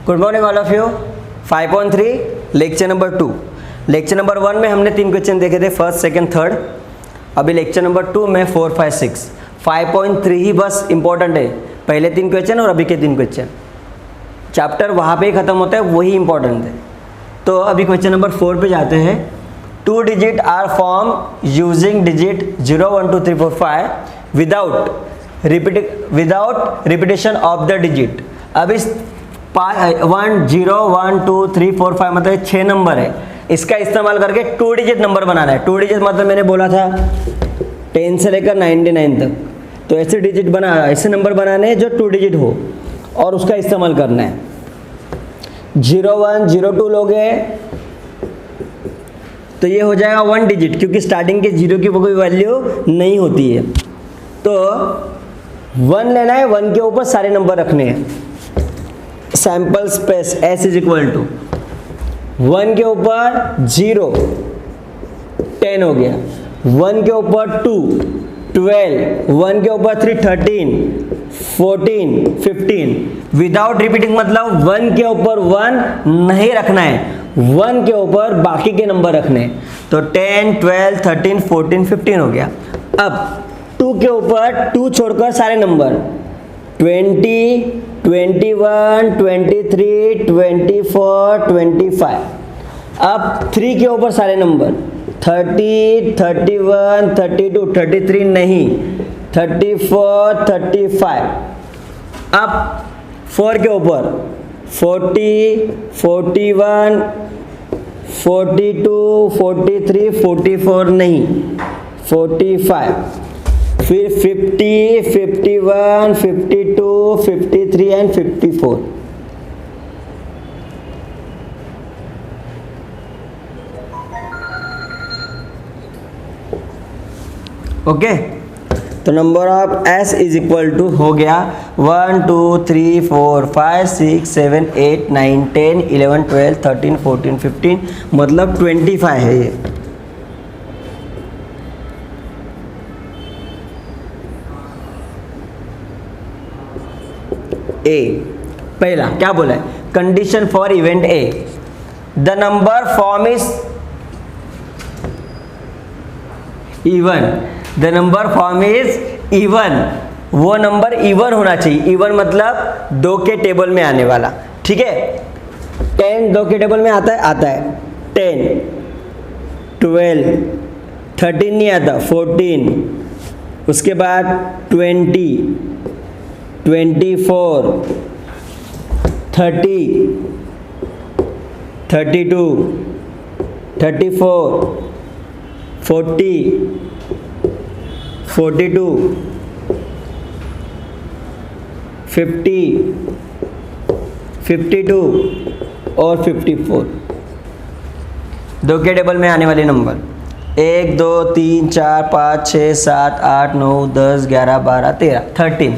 Good morning all of you. 5.3 lecture number 2। Lecture number 1 में हमने 3 question देखे थे, फर्स्ट सेकंड थर्ड। अभी लेक्चर नंबर 2 में 4 5 6 5.3 ही बस इंपॉर्टेंट है, पहले 3 क्वेश्चन और अभी के 3 क्वेश्चन। चैप्टर वहाँ पे ही ख़त्म होता है, वही इंपॉर्टेंट है। तो अभी क्वेश्चन नंबर 4 पे जाते हैं। 2 digit are form using digit 0 1 2 3 4 5 without repetition of the digit. अब इस 1 0 1 2 3 4 5 मतलब 6 नंबर है, इसका इस्तेमाल करके 2 डिजिट नंबर बनाना है। 2 डिजिट मतलब मैंने बोला था 10 से लेकर 99 तक, तो ऐसे डिजिट ऐसे नंबर बनाने हैं जो 2 डिजिट हो और उसका इस्तेमाल करना है। 0 1 0 2 लोगे तो ये हो जाएगा 1 डिजिट, क्योंकि स्टार्टिंग के 0 की कोई वैल्यू नहीं होती है। तो 1 लेना है, 1 के ऊपर सारे नंबर रखने हैं। Sample space S is equal to 1 के ऊपर 0 10 हो गया, 1 के ऊपर 2 12, 1 के ऊपर 3 13 14 15। विदाउट रिपीटिंग मतलब 1 के ऊपर 1 नहीं रखना है, 1 के ऊपर बाकी के नंबर रखने हैं। तो 10 12 13 14 15 हो गया। अब 2 के ऊपर 2 छोड़कर सारे नंबर 20 21 23 24 25। अब 3 के ऊपर सारे नंबर 30 31 32 33 नहीं 34 35। अब 4 के ऊपर 40 41 42 43 44 नहीं 45। फिर 50 51 52 53 एंड 54। ओके, तो number of S is equal to हो गया 1 2 3 4 5 6 7 8 9 10 11 12 13 14 15 मतलब 25 है ये। A पहला क्या बोला है, condition for event A, the number form is even. The number form is even, वो नंबर इवन होना चाहिए। इवन मतलब 2 के टेबल में आने वाला, ठीक है। 10 2 के टेबल में आता है 10 12 13 नहीं आता 14, उसके बाद 20 24 30 32 34 40 42 50 52 और 54। 2 के टेबल में आने वाले number 1 2 3 4 5 6 7 8 9 10 11 12 13 13।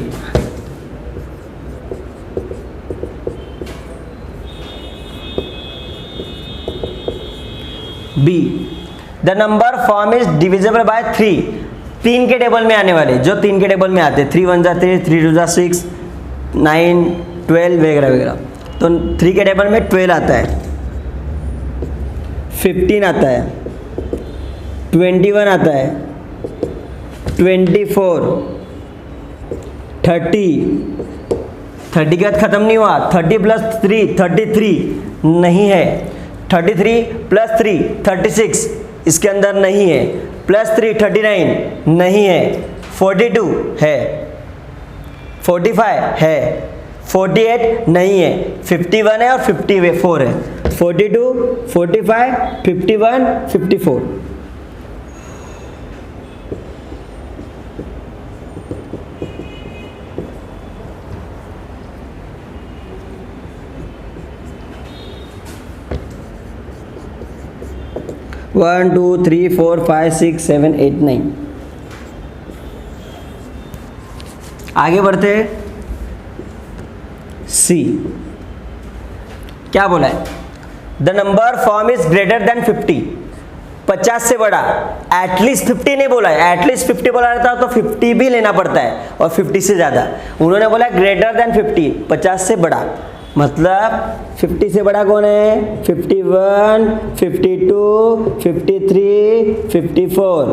B, the number form is divisible by 3। 3 के टेबल में आने वाले, जो 3 के टेबल में आते हैं 3 1 जा 3 3 2 जा 6 9 12 वगैरह वगैरह। तो 3 के टेबल में 12 आता है, 15 आता है, 21 आता है, 24 30 के बाद ख़त्म नहीं हुआ, 30 प्लस 3 33 नहीं है, 33 प्लस 3 36 इसके अंदर नहीं है, प्लस 3 39 नहीं है, 42 है, 45 है, 48 नहीं है, 51 है और 54 है। 42 45 51 54। वन 2 3 4 5 6 7 8 9। आगे बढ़ते हैं। C क्या बोला है, the number form is greater than 50। 50 से बड़ा, एटलीस्ट 50 नहीं बोला है, एटलीस्ट 50 बोला रहता तो 50 भी लेना पड़ता है और 50 से ज़्यादा। उन्होंने बोला ग्रेटर देन 50, 50 से बड़ा। मतलब 50 से बड़ा कौन है? 51, 52, 53, 54।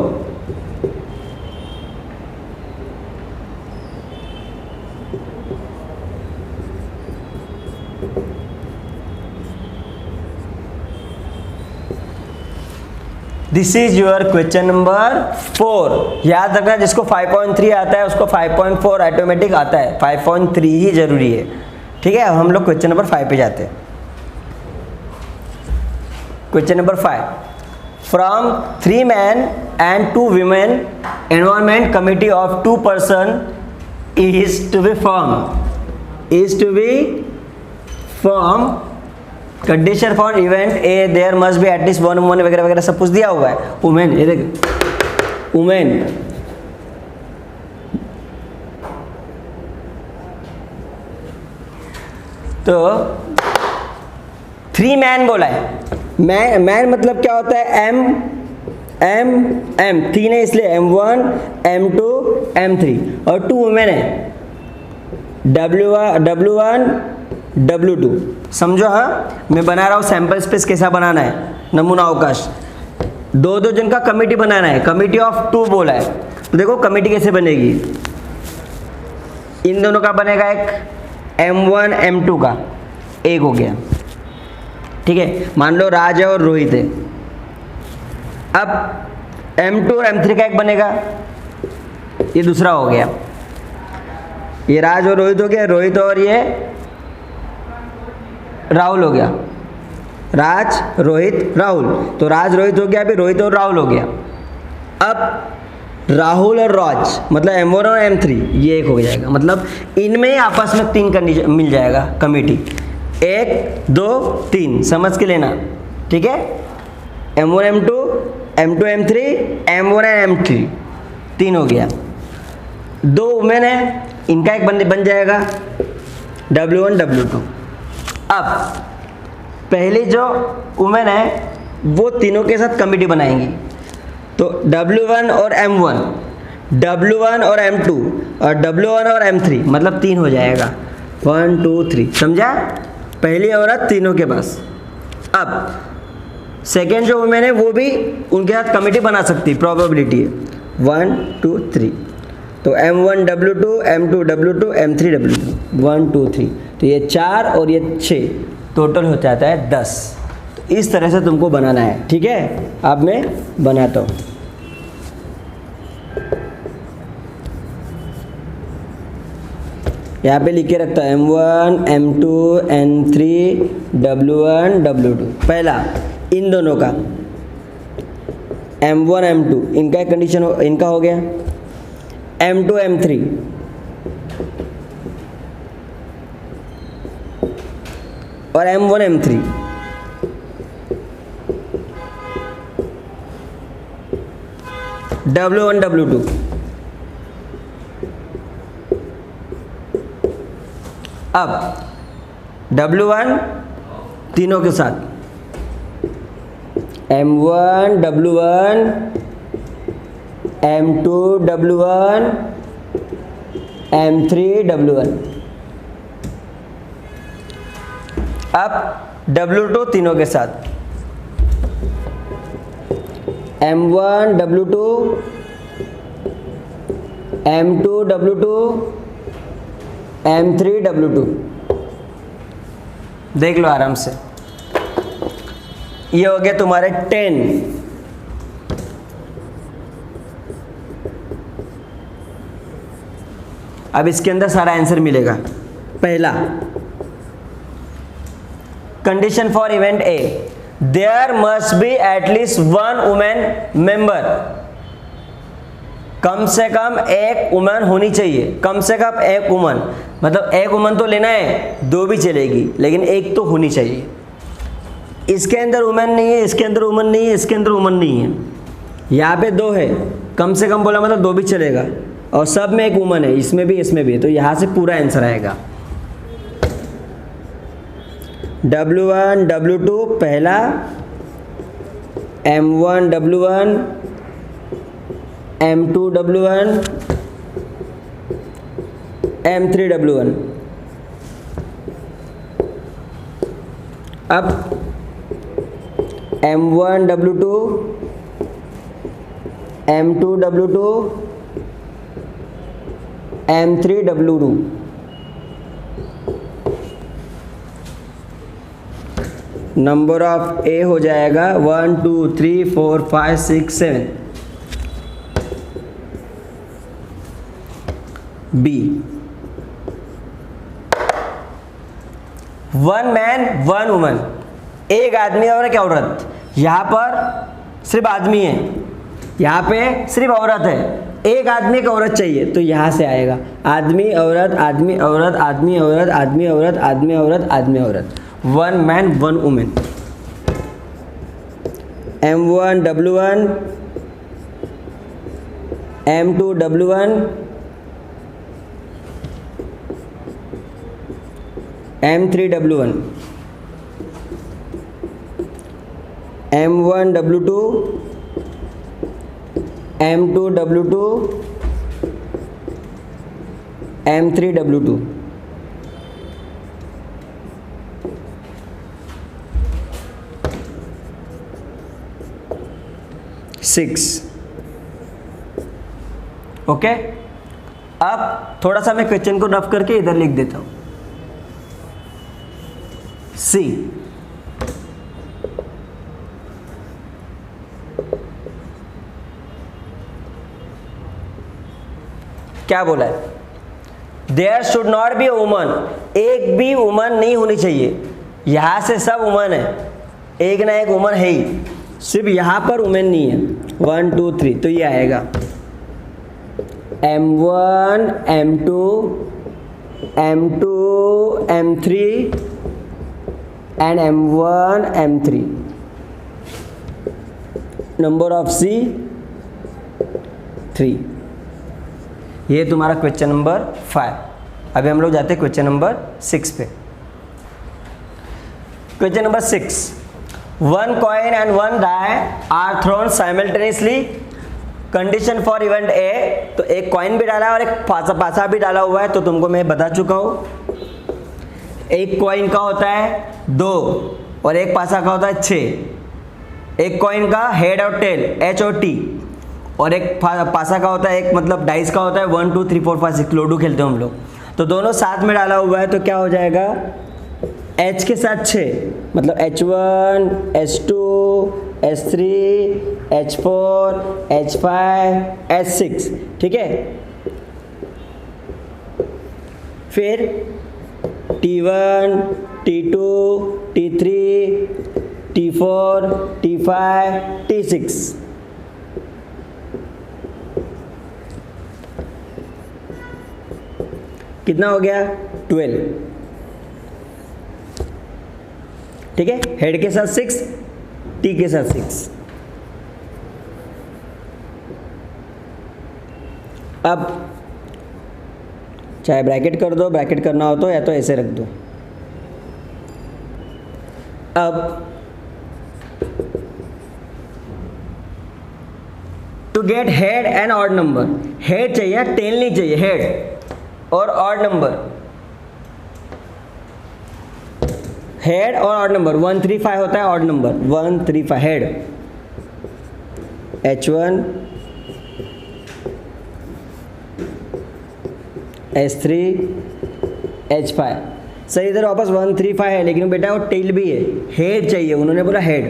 This is your question number 4। याद रखना, जिसको 5.3 आता है उसको 5.4 ऑटोमेटिक आता है, 5.3 ही जरूरी है। ठीक है, अब हम लोग क्वेश्चन नंबर 5 पे जाते हैं। Question number 5, from 3 men and 2 women environment committee of 2 person is to be formed condition for event A there must be at least 1 woman वगैरह वगैरह सब कुछ दिया हुआ है। वुमेन, ये देख, वुमेन तो 3 मैन बोला है। मैन मतलब क्या होता है? एम 3 है इसलिए M1, M2, M3 और 2 वुमेन है W1, W2। समझो? हाँ, मैं बना रहा हूँ सैंपल स्पेस कैसा बनाना है, नमूना अवकाश। 2 जन का कमिटी बनाना है, कमिटी ऑफ 2 बोला है। तो देखो कमिटी कैसे बनेगी, इन दोनों का बनेगा एक M1 M2 का, एक हो गया। ठीक है, मान लो राज है और रोहित है। अब M2 और M3 का एक बनेगा, ये दूसरा हो गया। ये राज और रोहित हो गया, रोहित और ये राहुल हो गया। राज, रोहित, राहुल, तो राज रोहित हो गया, अभी रोहित और राहुल हो गया। अब राहुल और राज मतलब M1 और M3 ये एक हो जाएगा। मतलब इनमें आपस में 3 कंडीशन मिल जाएगा कमेटी, 1 2 3, समझ के लेना। ठीक है, M1 M2, M2 M3, M1 M3 3 हो गया। 2 वुमेन है, इनका एक बन जाएगा W1 W2। अब पहली जो वुमेन है वो तीनों के साथ कमिटी बनाएंगी, तो W1 और M1, W1 और M2 और W1 और M3 मतलब 3 हो जाएगा, 1 2 3। समझा? पहली औरत तीनों के पास। अब सेकेंड जो वुमेन है वो भी उनके साथ कमिटी बना सकती है, प्रोबेबिलिटी है 1 2 3। तो M1 W2, M2 W2, M3 W2, 1 2 3। तो ये 4 और ये 6, टोटल हो जाता है 10। तो इस तरह से तुमको बनाना है। ठीक है, अब मैं बनाता हूँ। यहाँ पे लिख के रखता है M1 M2 M3 W1 W2। पहला इन दोनों का M1 M2 इनका एक कंडीशन इनका हो गया, M2 M3 और M1 M3। W1 W2। अब W1 तीनों के साथ M1 W1, M2 W1, M3 W1। अब W2 तीनों के साथ M1 W2, M2 W2, M3 W2। देख लो आराम से, ये हो गया तुम्हारे 10। अब इसके अंदर सारा आंसर मिलेगा। पहला condition for event A, there must be at least 1 women member. कम से कम एक वुमन होनी चाहिए, कम से कम एक वुमन, मतलब एक वुमन तो लेना है, 2 भी चलेगी लेकिन एक तो होनी चाहिए। इसके अंदर वुमेन नहीं है, इसके अंदर वुमन नहीं है, इसके अंदर वुमन नहीं है, यहाँ पे 2 है, कम से कम बोला मतलब 2 भी चलेगा, और सब में एक वुमन है, इसमें भी, तो यहाँ से पूरा आंसर आएगा। W1 W2 पहला, M1 W1, M2 W1, M3 W1। अब M1W2, M2W2, M3W2। Number of ए हो जाएगा 1 2 3 4 5 6 7। बी 1 मैन 1 वुमन, एक आदमी और एक औरत। यहाँ पर सिर्फ आदमी है, यहाँ पे सिर्फ औरत है, एक आदमी एक औरत चाहिए, तो यहाँ से आएगा आदमी औरत आदमी औरत आदमी औरत आदमी औरत आदमी औरत आदमी औरत। 1 man 1 women. M1W1, M2W1, M3W1, M1W2, M2W2, M3W2। Six. Okay, अब थोड़ा सा मैं क्वेश्चन को रफ करके इधर लिख देता हूं। सी, क्या बोला है? There should not be woman, एक भी वुमन नहीं होनी चाहिए। यहां से सब वुमन है, एक ना एक वुमन है ही, सिर्फ यहां पर वुमेन नहीं है। 1 2 3, तो ये आएगा M1 M2 M2 M3 and M1 M3। Number of सी 3। ये तुम्हारा क्वेश्चन नंबर 5। अभी हम लोग जाते हैं क्वेश्चन नंबर 6 पे। Question number 6, 1 coin and 1 die are thrown simultaneously, condition for event ए। तो एक कॉइन भी डाला है और एक पासा भी डाला हुआ है, तो तुमको मैं बता चुका हूं। एक कॉइन का होता है 2 और एक पासा का होता है 6। एक कॉइन का हेड और टेल H और T, और एक पासा का होता है, एक मतलब डाइस का होता है 1 2 3 4 5 6। लूडो खेलते हैं हम लोग, तो दोनों साथ में डाला हुआ है, तो क्या हो जाएगा? H के साथ 6, मतलब H1 H2 H3 H4 H5 H6, ठीक है। फिर T1 T2 T3 T4 T5 T6। कितना हो गया? 12, ठीक है। हेड के साथ 6, टी के साथ 6। अब चाहे ब्रैकेट कर दो, ब्रैकेट करना हो तो, या तो ऐसे रख दो। अब to get head and odd number, head चाहिए टेल नहीं चाहिए, हेड और ऑड नंबर, हेड और ऑड नंबर। 1 3 5 होता है odd number, 1 3 5 head H1 H3 H5। सही, इधर वापस 1 3 5 है, लेकिन बेटा वो टेल भी है, हेड चाहिए, उन्होंने बोला हेड।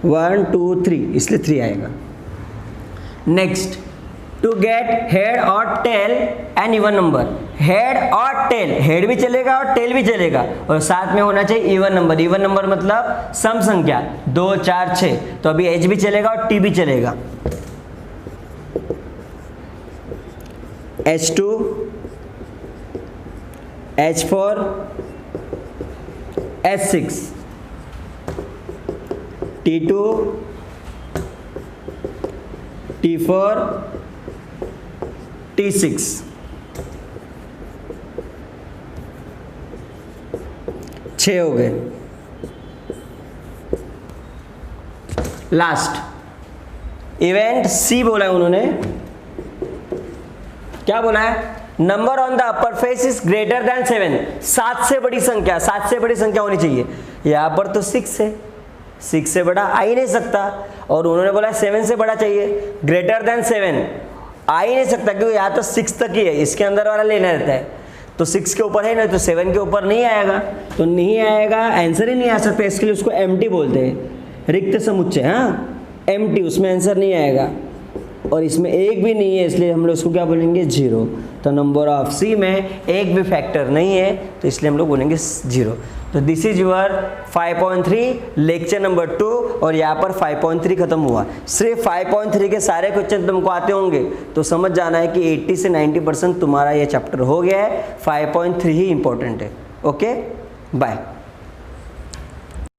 1 2 3, इसलिए 3 आएगा। नेक्स्ट, टू गेट हेड और tail and even number, head और टेल, हेड भी चलेगा और टेल भी चलेगा, और साथ में होना चाहिए इवन नंबर। इवन नंबर मतलब सम संख्या 2 4 6, तो अभी H भी चलेगा और T भी चलेगा। H2 H4 H6 T2 T4 T6। छः हो गए। लास्ट इवेंट सी बोला है उन्होंने, क्या बोला है? Number on the upper face is greater than 7, 7 से बड़ी संख्या, 7 से बड़ी संख्या होनी चाहिए। यहाँ पर तो 6 है, 6 से बड़ा आ ही नहीं सकता, और उन्होंने बोला 7 से बड़ा चाहिए, ग्रेटर देन 7 आ ही नहीं सकता, क्योंकि यहाँ तो 6 तक ही है, इसके अंदर वाला लेना रहता है, तो 6 के ऊपर है ना, तो 7 के ऊपर नहीं आएगा, तो नहीं आएगा, आंसर ही नहीं आ सकता, इसके लिए उसको एम्प्टी बोलते हैं, रिक्त समुच्चय। हाँ, एम्प्टी, उसमें आंसर नहीं आएगा, और इसमें एक भी नहीं है, इसलिए हम लोग उसको क्या बोलेंगे, 0। तो नंबर ऑफ सी में एक भी फैक्टर नहीं है, तो इसलिए हम लोग बोलेंगे 0। तो this is your 5.3 lecture number 2, और यहाँ पर 5.3 खत्म हुआ। सिर्फ 5.3 के सारे क्वेश्चन तुमको आते होंगे तो समझ जाना है कि 80 से 90% तुम्हारा ये चैप्टर हो गया है, 5.3 ही इंपॉर्टेंट है। Okay, bye.